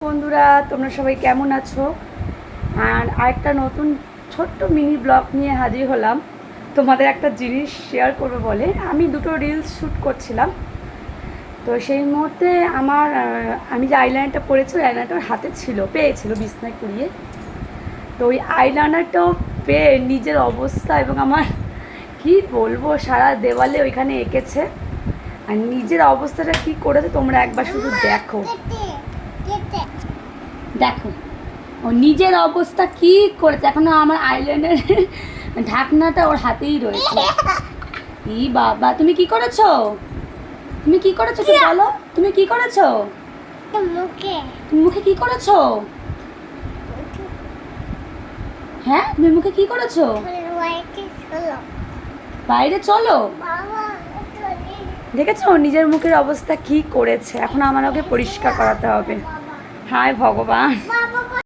বন্ধুরা, তোমরা সবাই কেমন আছো? আর আরেকটা নতুন ছোট্ট মিনি ব্লগ নিয়ে হাজির হলাম। তোমাদের একটা জিনিস শেয়ার করবো বলে আমি দুটো রিলস শ্যুট করছিলাম। তো সেই মুহূর্তে আমি যে আইলাইনারটা পরেছি ওই আইলাইনারটা হাতে পেয়েছিল বিছনায় কুড়িয়ে। তো ওই আইলাইনারটাও পেয়ে নিজের অবস্থা এবং আমার কি বলবো, সারা দেওয়ালে ওইখানে এঁকেছে। আর নিজের অবস্থাটা কী করেছে তোমরা একবার শুধু দেখো। ও নিজের অবস্থা কি করেছে। এখনো আমার আইল্যান্ডের ঢাকনাটা ওর হাতেই রয়েছে। ই বাবা, তুমি কি করেছো? তুমি বলো, তুমি কি করেছো? তুমি মুখে কি করেছো? হ্যাঁ, তুমি মুখে কি করেছো? বাইরে চলো। দেখেছো নিজের মুখের অবস্থা কি করেছে। এখন আমার ওকে পরিষ্কার করাতে হবে। হায় ভগবান।